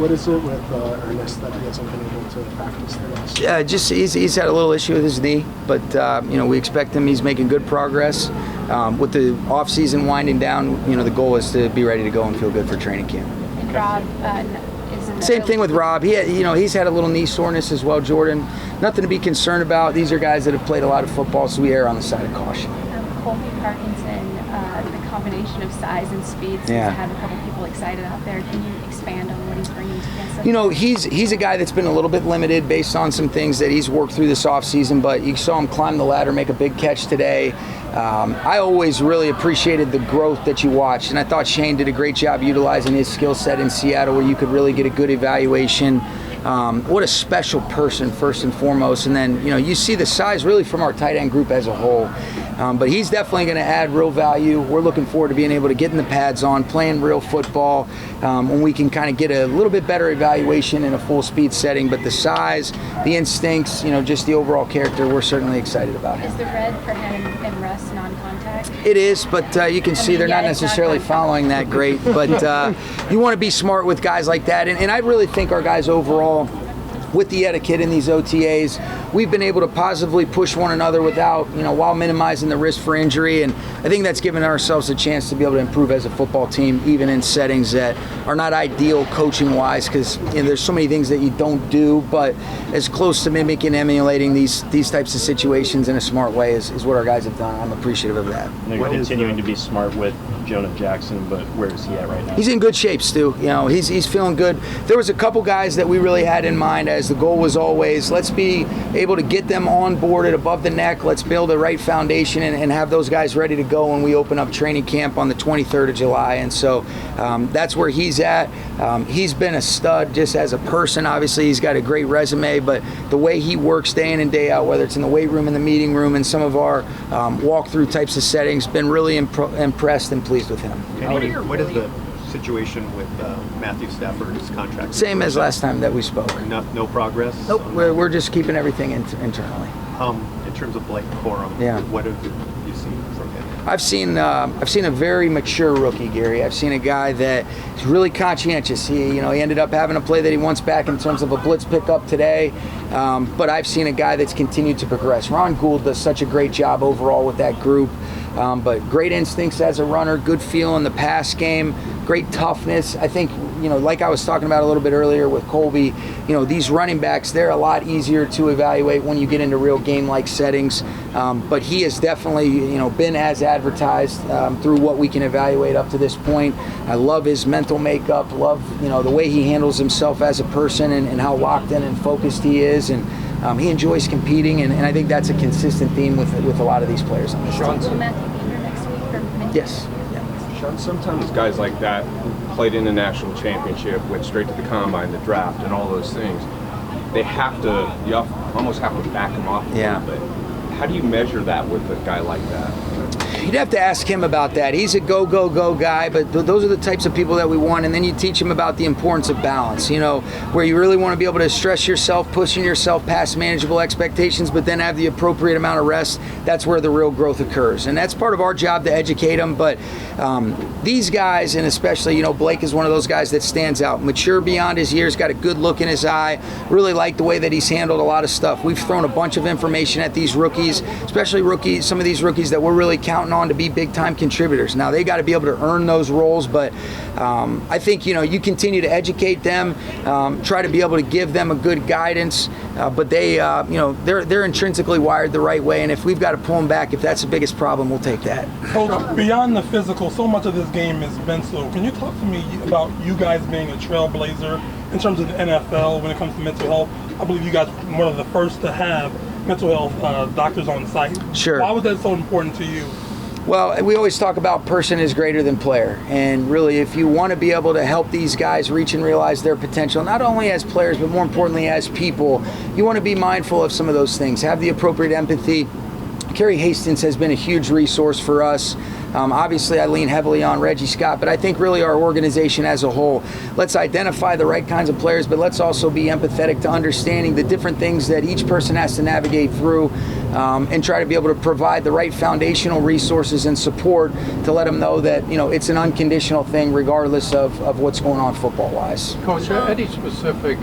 What is it with Ernest that he hasn't been able to practice the last? Yeah, just he's had a little issue with his knee, but we expect him. He's making good progress. With the off season winding down, the goal is to be ready to go and feel good for training camp. And Rob is same thing with Rob. He's had a little knee soreness as well. Jordan, nothing to be concerned about. These are guys that have played a lot of football, so we err on the side of caution. Colby Parkinson, the combination of size and speed seems to have a couple people excited out there. Can you expand on what he's bringing to Kansas? He's a guy that's been a little bit limited based on some things that he's worked through this offseason, but you saw him climb the ladder, make a big catch today. I always really appreciated the growth that you watched, and I thought Shane did a great job utilizing his skill set in Seattle where you could really get a good evaluation. What a special person, first and foremost. And then, you see the size really from our tight end group as a whole. But he's definitely going to add real value. We're looking forward to being able to getting the pads on, playing real football, when we can kind of get a little bit better evaluation in a full speed setting. But the size, the instincts, just the overall character, we're certainly excited about him. Is the red for him and Russ non-contact? It is, but you can see they're not necessarily following that great. But you want to be smart with guys like that. And I really think our guys overall, with the etiquette in these OTAs, we've been able to positively push one another without, while minimizing the risk for injury. And I think that's given ourselves a chance to be able to improve as a football team, even in settings that are not ideal coaching-wise, because there's so many things that you don't do, but as close to mimicking, emulating these types of situations in a smart way is what our guys have done. I'm appreciative of that. You're continuing to be smart with Jonah Jackson, but where is he at right now? He's in good shape, Stu. He's feeling good. There was a couple guys that we really had in mind, as the goal was always, let's be able to get them on board at above the neck. Let's build the right foundation and have those guys ready to go when we open up training camp on the 23rd of July. And so that's where he's at. He's been a stud just as a person. Obviously, he's got a great resume, but the way he works day in and day out, whether it's in the weight room, in the meeting room, and some of our walkthrough types of settings, been really impressed and pleased with him. What is the situation with Matthew Stafford's contract? Same as last time that we spoke. No progress? Nope, we're just keeping everything internally. In terms of Blake Corum, what have you seen from him? I've seen a very mature rookie, Gary. I've seen a guy that is really conscientious. He ended up having a play that he wants back in terms of a blitz pickup today. But I've seen a guy that's continued to progress. Ron Gould does such a great job overall with that group. But great instincts as a runner, good feel in the pass game, great toughness. I think, like I was talking about a little bit earlier with Colby, these running backs, they're a lot easier to evaluate when you get into real game-like settings. But he has definitely, been as advertised through what we can evaluate up to this point. I love his mental makeup, love, the way he handles himself as a person and how locked in and focused he is. And he enjoys competing, and I think that's a consistent theme with a lot of these players on this team. Will Matthew be here next week for mini? Yes. Sean, sometimes guys like that played in the national championship, went straight to the combine, the draft, and all those things. You almost have to back them off a little bit. How do you measure that with a guy like that? You'd have to ask him about that. He's a go, go, go guy, but those are the types of people that we want. And then you teach him about the importance of balance, where you really want to be able to stress yourself, pushing yourself past manageable expectations, but then have the appropriate amount of rest. That's where the real growth occurs. And that's part of our job to educate them. But these guys, and especially, Blake is one of those guys that stands out. Mature beyond his years, got a good look in his eye. Really like the way that he's handled a lot of stuff. We've thrown a bunch of information at these rookies, especially some of these rookies that we're really counting on to be big-time contributors. Now, they got to be able to earn those roles, but I think, you continue to educate them, try to be able to give them a good guidance, but they're intrinsically wired the right way, and if we've got to pull them back, if that's the biggest problem, we'll take that. Coach, beyond the physical, so much of this game is mental. Can you talk to me about you guys being a trailblazer in terms of the NFL when it comes to mental health? I believe you guys were one of the first to have mental health doctors on site. Sure. Why was that so important to you? Well, we always talk about person is greater than player. And really, if you want to be able to help these guys reach and realize their potential, not only as players, but more importantly as people, you want to be mindful of some of those things. Have the appropriate empathy. Kerry Hastings has been a huge resource for us. Obviously, I lean heavily on Reggie Scott, but I think really our organization as a whole, let's identify the right kinds of players, but let's also be empathetic to understanding the different things that each person has to navigate through, and try to be able to provide the right foundational resources and support to let them know that, you know, it's an unconditional thing regardless of what's going on football-wise. Coach, any specific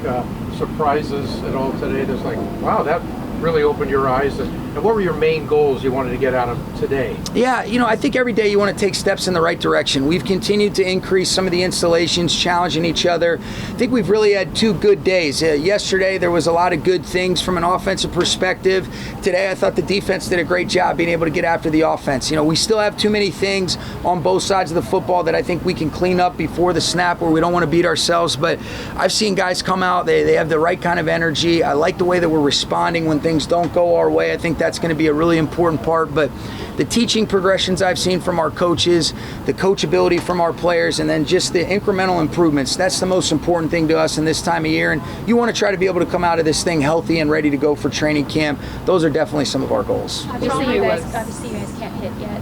surprises at all today that's like, wow, that really opened your eyes? And what were your main goals you wanted to get out of today? Yeah, you know, I think every day you want to take steps in the right direction. We've continued to increase some of the installations, challenging each other. I think we've really had 2 good days. Yesterday, there was a lot of good things from an offensive perspective. Today, I thought the defense did a great job being able to get after the offense. You know, we still have too many things on both sides of the football that I think we can clean up before the snap, where we don't want to beat ourselves. But I've seen guys come out, they have the right kind of energy. I like the way that we're responding when things don't go our way. I think that's going to be a really important part. But the teaching progressions I've seen from our coaches, the coachability from our players, and then just the incremental improvements, that's the most important thing to us in this time of year. And you want to try to be able to come out of this thing healthy and ready to go for training camp. Those are definitely some of our goals. Obviously, you guys can't hit yet,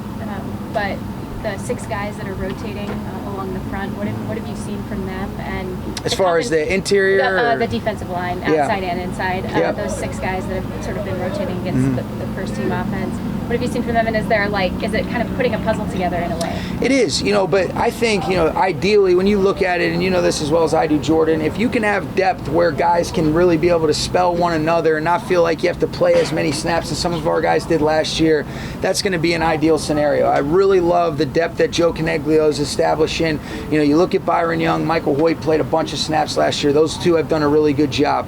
but the 6 guys that are rotating along the front, what have you seen from them? And as far as the interior? The defensive line, outside and inside, those 6 guys that have sort of been rotating against the first team offense. What have you seen from them, and is it kind of putting a puzzle together in a way? It is, you know, but I think, you know, ideally when you look at it, and you know this as well as I do, Jordan, if you can have depth where guys can really be able to spell one another and not feel like you have to play as many snaps as some of our guys did last year, that's going to be an ideal scenario. I really love the depth that Joe Caniglio is establishing. You know, you look at Byron Young, Michael Hoyt played a bunch of snaps last year. Those 2 have done a really good job.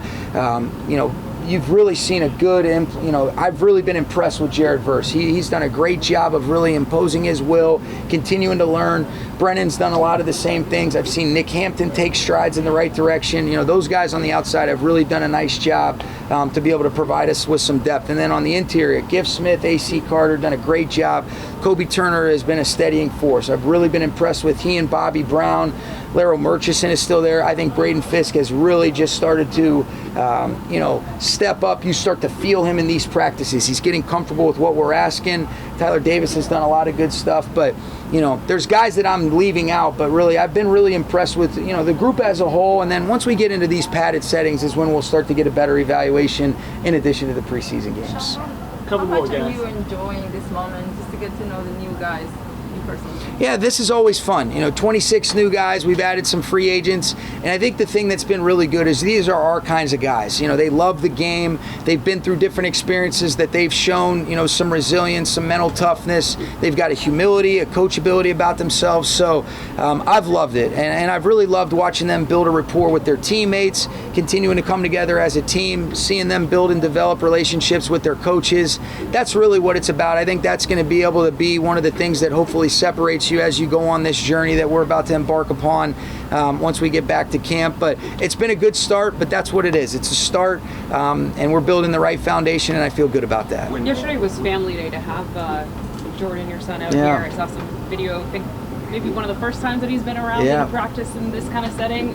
You know, you've really seen a good, you know, I've really been impressed with Jared Verse. He's done a great job of really imposing his will, continuing to learn. Brennan's done a lot of the same things. I've seen Nick Hampton take strides in the right direction. You know, those guys on the outside have really done a nice job to be able to provide us with some depth. And then on the interior, Giff Smith, A.C. Carter done a great job. Kobe Turner has been a steadying force. I've really been impressed with he and Bobby Brown. Larry Murchison is still there. I think Braden Fisk has really just started to, you know, step up. You start to feel him in these practices. He's getting comfortable with what we're asking. Tyler Davis has done a lot of good stuff, but, you know, there's guys that I'm leaving out, but really I've been really impressed with, you know, the group as a whole. And then once we get into these padded settings is when we'll start to get a better evaluation in addition to the preseason games. How much are you enjoying this moment just to get to know the new guys? Yeah, this is always fun. You know, 26 new guys. We've added some free agents. And I think the thing that's been really good is these are our kinds of guys. You know, they love the game. They've been through different experiences that they've shown, you know, some resilience, some mental toughness. They've got a humility, a coachability about themselves. So I've loved it. And I've really loved watching them build a rapport with their teammates, continuing to come together as a team, seeing them build and develop relationships with their coaches. That's really what it's about. I think that's going to be able to be one of the things that hopefully separates you as you go on this journey that we're about to embark upon once we get back to camp. But it's been a good start, but that's what it is. It's a start, and we're building the right foundation, and I feel good about that. Yesterday was family day to have Jordan, your son, out here. I saw some video, I think maybe one of the first times that he's been around in practice in this kind of setting.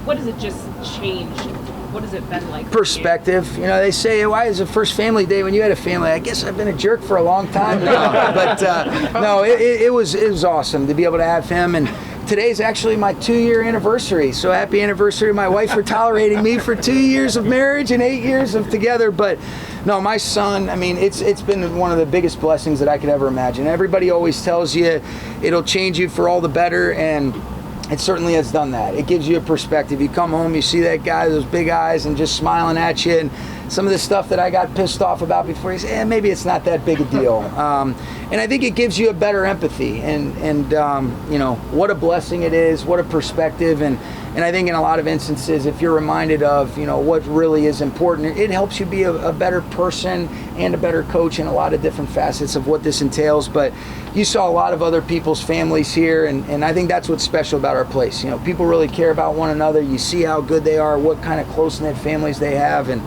What has it just changed? What has it been like? Perspective. You know, they say, why is the first family day when you had a family? I guess I've been a jerk for a long time now. But no, it was awesome to be able to have him. And today's actually my 2-year anniversary. So happy anniversary, my wife, for tolerating me for 2 years of marriage and 8 years of together. But no, my son, I mean, it's been one of the biggest blessings that I could ever imagine. Everybody always tells you it'll change you for all the better, and it certainly has done that. It gives you a perspective. You come home, you see that guy, those big eyes, and just smiling at you. And some of the stuff that I got pissed off about before, you say, maybe it's not that big a deal. And I think it gives you a better empathy. And you know, what a blessing it is, what a perspective. And I think in a lot of instances, if you're reminded of, you know, what really is important, it helps you be a better person and a better coach in a lot of different facets of what this entails. But you saw a lot of other people's families here, and I think that's what's special about our place. You know, people really care about one another. You see how good they are, what kind of close-knit families they have, and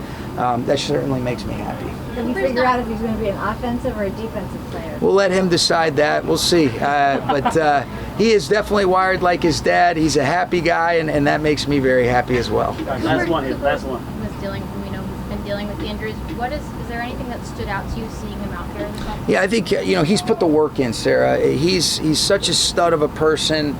that certainly makes me happy. Can you figure out if he's going to be an offensive or a defensive player? We'll let him decide that. We'll see. But he is definitely wired like his dad. He's a happy guy, and that makes me very happy as well. Last one. Was dealing dealing with the injuries. Is there anything that stood out to you seeing him out there in the offseason? Yeah, I think he's put the work in, Sarah. He's such a stud of a person.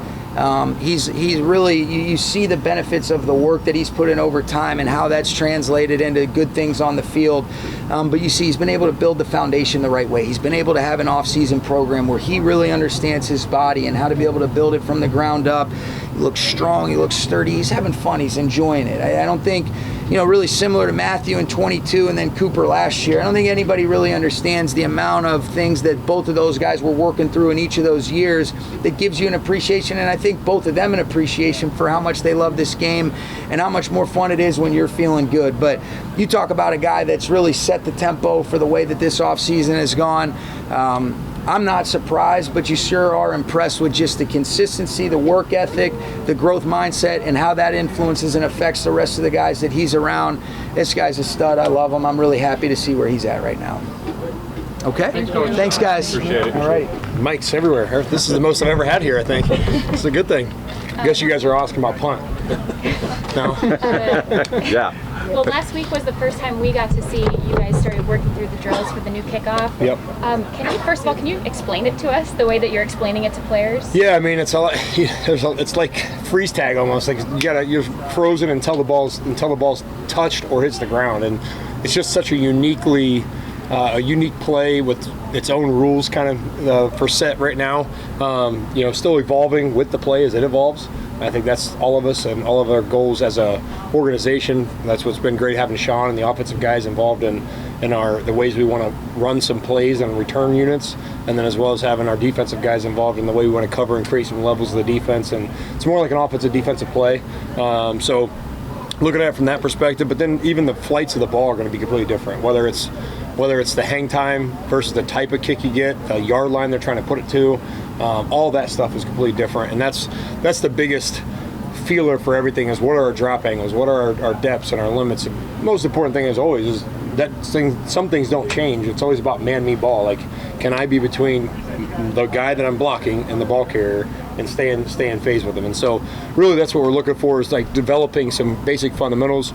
He's really, you see the benefits of the work that he's put in over time and how that's translated into good things on the field. But you see, he's been able to build the foundation the right way. He's been able to have an off-season program where he really understands his body and how to be able to build it from the ground up. He looks strong, he looks sturdy, he's having fun, he's enjoying it. I don't think, really similar to Matthew in 22 and then Cooper last year, I don't think anybody really understands the amount of things that both of those guys were working through in each of those years that gives you an appreciation, and I think both of them an appreciation for how much they love this game and how much more fun it is when you're feeling good. But you talk about a guy that's really set the tempo for the way that this offseason has gone. I'm not surprised, but you sure are impressed with just the consistency, the work ethic, the growth mindset, and how that influences and affects the rest of the guys that he's around. This guy's a stud. I love him. I'm really happy to see where he's at right now. Okay? Thanks, guys. Appreciate it. All right. Mics everywhere. This is the most I've ever had here, I think. It's a good thing. I guess you guys are asking about punt. No? Yeah. Well, last week was the first time we got to see you guys started working through the drills for the new kickoff. Yep. Can you explain it to us the way that you're explaining it to players? Yeah, I mean, it's like freeze tag almost. Like you're frozen until the ball's touched or hits the ground, and it's just such a unique play with its own rules kind of per set right now. Still evolving with the play as it evolves. I think that's all of us and all of our goals as a organization. That's what's been great, having Sean and the offensive guys involved in the ways we want to run some plays and return units, and then as well as having our defensive guys involved in the way we want to cover and create some levels of the defense. And it's more like an offensive defensive play. So looking at it from that perspective, but then even the flights of the ball are going to be completely different, whether it's the hang time versus the type of kick you get, the yard line they're trying to put it to. All that stuff is completely different, and that's the biggest feeler for everything is what are our drop angles, what are our depths and our limits. The most important thing as always is that some things don't change. It's always about man-me ball. Like, can I be between the guy that I'm blocking and the ball carrier and stay in phase with them? And so really that's what we're looking for, is like developing some basic fundamentals,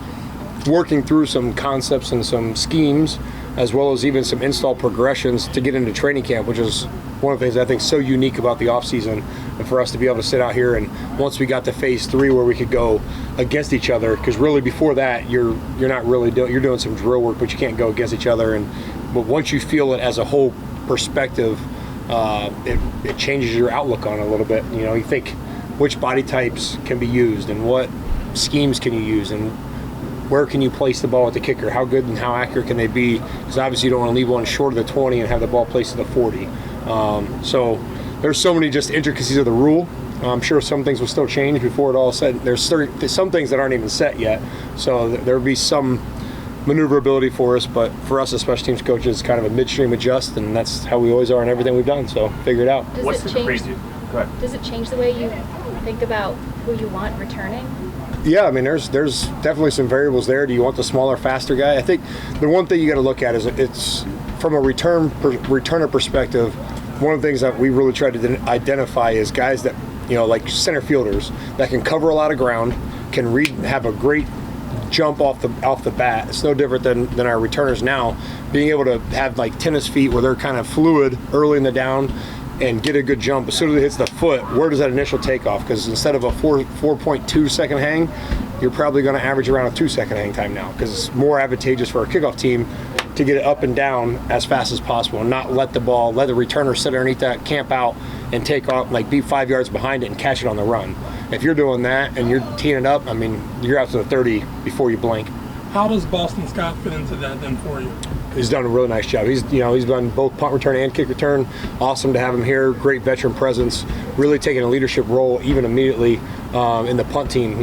working through some concepts and some schemes, as well as even some install progressions to get into training camp, which is one of the things I think so unique about the offseason, and for us to be able to sit out here and once we got to phase 3 where we could go against each other, because really before that you're not really you're doing some drill work, but you can't go against each other. But once you feel it as a whole perspective, it changes your outlook on it a little bit. You think which body types can be used and what schemes can you use and where can you place the ball with the kicker? How good and how accurate can they be? Because obviously you don't want to leave one short of the 20 and have the ball placed to the 40. So there's so many just intricacies of the rule. I'm sure some things will still change before it all said. There's some things that aren't even set yet. So there'll be some maneuverability for us, but for us as special teams coaches, it's kind of a midstream adjust, and that's how we always are in everything we've done. So figure it out. Does it change the way you think about who you want returning? Yeah, I mean, there's definitely some variables there. Do you want the smaller, faster guy? I think the one thing you got to look at is it's from a returner perspective. One of the things that we really try to identify is guys that, like center fielders that can cover a lot of ground, can have a great jump off the bat. It's no different than our returners now, being able to have like tennis feet where they're kind of fluid early in the down and get a good jump. As soon as it hits the foot, where does that initial takeoff? Because instead of a 4.2 second hang, you're probably going to average around a 2 second hang time now, because it's more advantageous for a kickoff team to get it up and down as fast as possible and not let the returner sit underneath that, camp out, and take off, like be 5 yards behind it and catch it on the run. If you're doing that and you're teeing it up, I mean, you're out to the 30 before you blink. How does Boston Scott fit into that then for you? He's done a really nice job. He's done both punt return and kick return. Awesome to have him here. Great veteran presence. Really taking a leadership role even immediately in the punt team.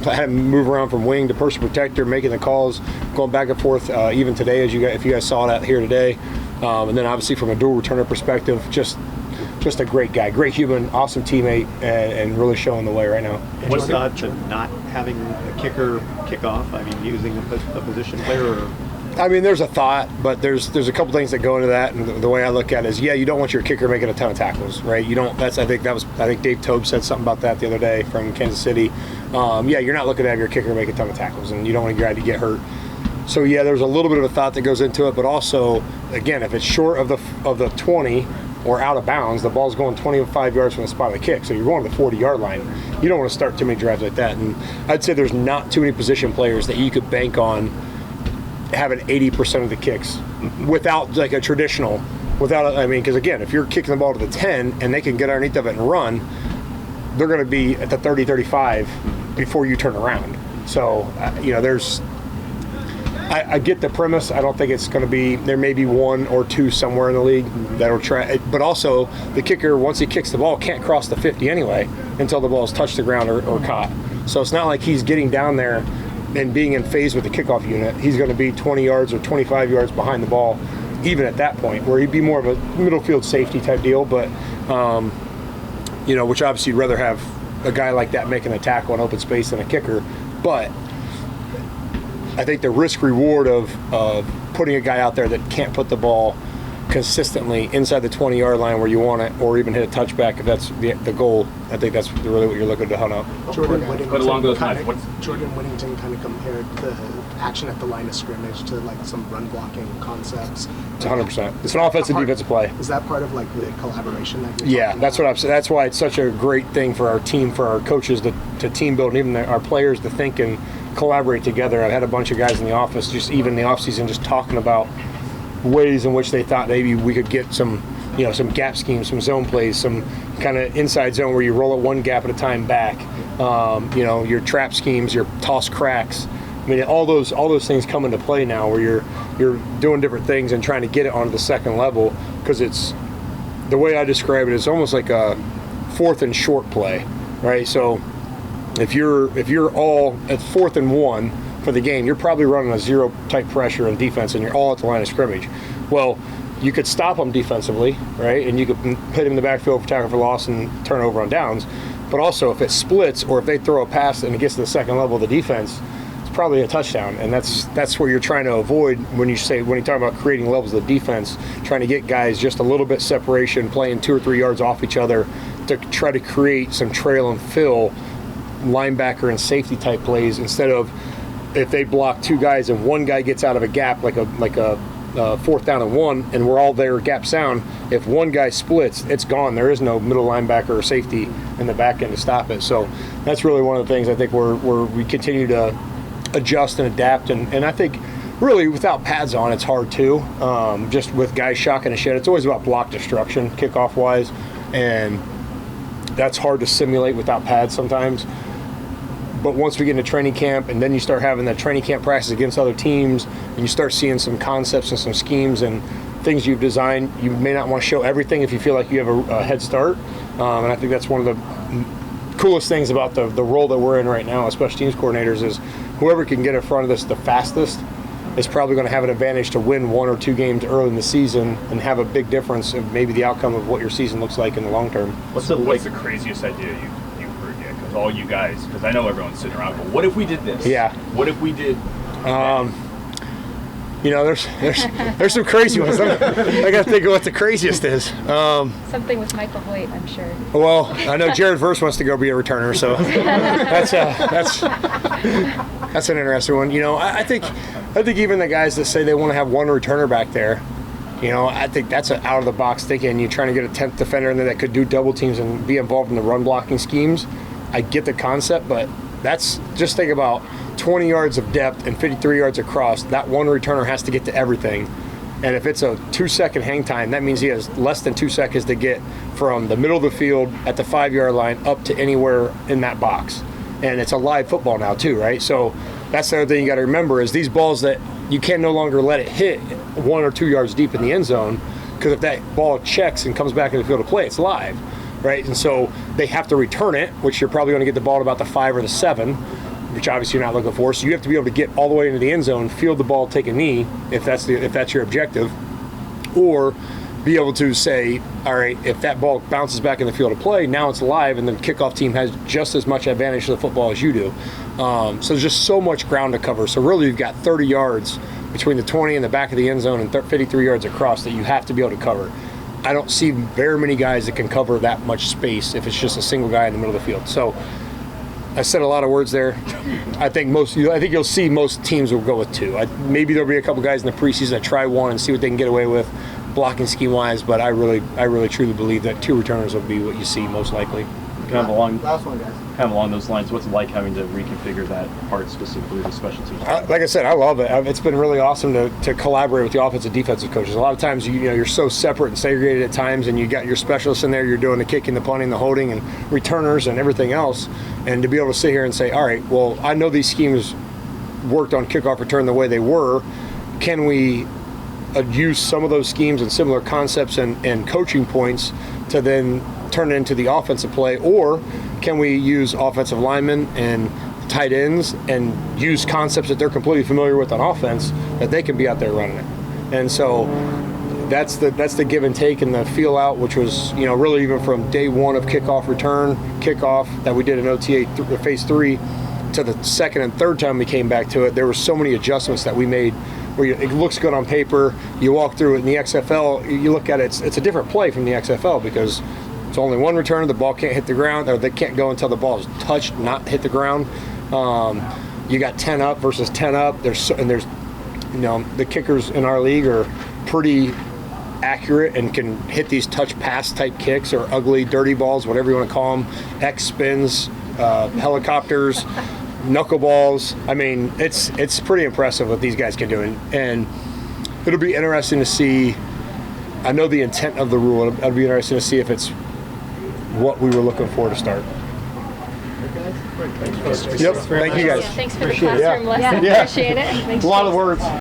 Had him move around from wing to person protector, making the calls, going back and forth. Even today, if you guys saw that here today, and then obviously from a dual returner perspective, just a great guy, great human, awesome teammate, and really showing the way right now. What's the odds of not having a kicker kick off? I mean, using a position player? Or? I mean, there's a thought, but there's a couple things that go into that, and the way I look at it is, you don't want your kicker making a ton of tackles, right? You don't. I think Dave Tobe said something about that the other day from Kansas City. You're not looking to have your kicker make a ton of tackles, and you don't want your guy to get hurt. So yeah, there's a little bit of a thought that goes into it, but also, again, if it's short of the 20 or out of bounds, the ball's going 25 yards from the spot of the kick. So you're going to the 40-yard line. You don't want to start too many drives like that. And I'd say there's not too many position players that you could bank on having 80% of the kicks without like a traditional. Because again, if you're kicking the ball to the 10 and they can get underneath of it and run, they're going to be at the 30, 35 before you turn around. So, I get the premise. I don't think it's going to be, there may be one or two somewhere in the league that'll try, but also the kicker, once he kicks the ball, can't cross the 50 anyway until the ball's touched the ground or caught. So it's not like he's getting down there and being in phase with the kickoff unit. He's going to be 20 yards or 25 yards behind the ball, even at that point, where he'd be more of a middle field safety type deal, but, which obviously you'd rather have a guy like that making a tackle in open space than a kicker. But I think the risk reward of putting a guy out there that can't put the ball consistently inside the 20-yard line where you want it, or even hit a touchback if that's the goal, I think that's really what you're looking to hunt up. Jordan Whittington kind of compared the action at the line of scrimmage to like some run blocking concepts. It's 100%. It's an offensive defensive play. Is that part of like the collaboration that you're talking that's about? what I'm saying. That's why it's such a great thing for our team, for our coaches to team build, and even our players to think and collaborate together. I've had a bunch of guys in the office, just even in the offseason, just talking about ways in which they thought maybe we could get some gap schemes, some zone plays, some kind of inside zone where you roll it one gap at a time back. Your trap schemes, your toss cracks. I mean, all those things come into play now where you're doing different things and trying to get it onto the second level, because it's, the way I describe it, is almost like a fourth and short play, right? So if you're all at 4th and 1 for the game, you're probably running a zero type pressure in defense and you're all at the line of scrimmage. Well, you could stop them defensively, right? And you could hit him in the backfield for tackle for loss and turn over on downs. But also if it splits or if they throw a pass and it gets to the second level of the defense, it's probably a touchdown. And that's where you're trying to avoid when you talk about creating levels of defense, trying to get guys just a little bit separation, playing 2 or 3 yards off each other to try to create some trail and fill linebacker and safety type plays, instead of if they block 2 guys and one guy gets out of a gap like a 4th down and 1 and we're all there gap sound, if one guy splits, it's gone. There is no middle linebacker or safety in the back end to stop it. So that's really one of the things I think we continue to adjust and adapt, and I think really without pads on it's hard too, just with guys shocking a shed. It's always about block destruction kickoff wise, and that's hard to simulate without pads sometimes. But once we get into training camp and then you start having that training camp practice against other teams and you start seeing some concepts and some schemes and things you've designed, you may not want to show everything if you feel like you have a head start. And I think that's one of the coolest things about the role that we're in right now as special teams coordinators, is whoever can get in front of this the fastest is probably going to have an advantage to win 1 or 2 games early in the season and have a big difference in maybe the outcome of what your season looks like in the long term. What's the craziest idea you've heard yet? Because all you guys, because I know everyone's sitting around, but what if we did this? Yeah. What if we did? There's some crazy ones. I got to think of what the craziest is. Something with Michael Hoyt, I'm sure. Well, I know Jared Verse wants to go be a returner, so that's an interesting one. I think even the guys that say they want to have one returner back there, I think that's an out of the box thinking. You're trying to get a 10th defender in there that could do double teams and be involved in the run blocking schemes. I get the concept, but that's just think about 20 yards of depth and 53 yards across. That one returner has to get to everything. And if it's a 2-second hang time, that means he has less than 2 seconds to get from the middle of the field at the 5-yard line up to anywhere in that box. And it's a live football now too, right? So that's the other thing you got to remember is these balls that you can no longer let it hit 1 or 2 yards deep in the end zone, because if that ball checks and comes back in the field of play, it's live, right? And so they have to return it, which you're probably going to get the ball at about the 5 or the 7, which obviously you're not looking for. So you have to be able to get all the way into the end zone, field the ball, take a knee, if that's your objective, or be able to say, all right, if that ball bounces back in the field of play, now it's live, and the kickoff team has just as much advantage to the football as you do. So there's just so much ground to cover. So really you've got 30 yards between the 20 and the back of the end zone and 53 yards across that you have to be able to cover. I don't see very many guys that can cover that much space if it's just a single guy in the middle of the field. So I said a lot of words there. I think you'll see most teams will go with 2. Maybe there'll be a couple guys in the preseason that try 1 and see what they can get away with, blocking scheme wise. But I really truly believe that 2 returners will be what you see most likely. Kind of along, Last one, guys. kind of along those lines, what's it like having to reconfigure that part specifically, the special teams? Like I said, I love it. It's been really awesome to collaborate with the offensive defensive coaches. A lot of times, you're so separate and segregated at times, and you got your specialists in there. You're doing the kicking, the punting, the holding, and returners and everything else. And to be able to sit here and say, all right, well, I know these schemes worked on kickoff return the way they were. Can we use some of those schemes and similar concepts and coaching points to then turn it into the offensive play, or can we use offensive linemen and tight ends and use concepts that they're completely familiar with on offense that they can be out there running it? And so that's the give and take and the feel out, which was really even from day 1 of kickoff return, kickoff that we did in OTA phase 3 to the second and third time we came back to it. There were so many adjustments that we made where it looks good on paper. You walk through it in the XFL, you look at it, it's a different play from the XFL because it's only 1 return. The ball can't hit the ground, or they can't go until the ball is touched, not hit the ground. You got 10 up versus 10 up. There's the kickers in our league are pretty accurate and can hit these touch pass type kicks or ugly dirty balls, whatever you want to call them, X spins, helicopters, knuckleballs. I mean, it's pretty impressive what these guys can do, and it'll be interesting to see. I know the intent of the rule. It'll be interesting to see if it's what we were looking for to start. Yep. Thank you guys. Thanks for the Appreciate it. classroom lesson. Yeah. Appreciate it. A lot of words.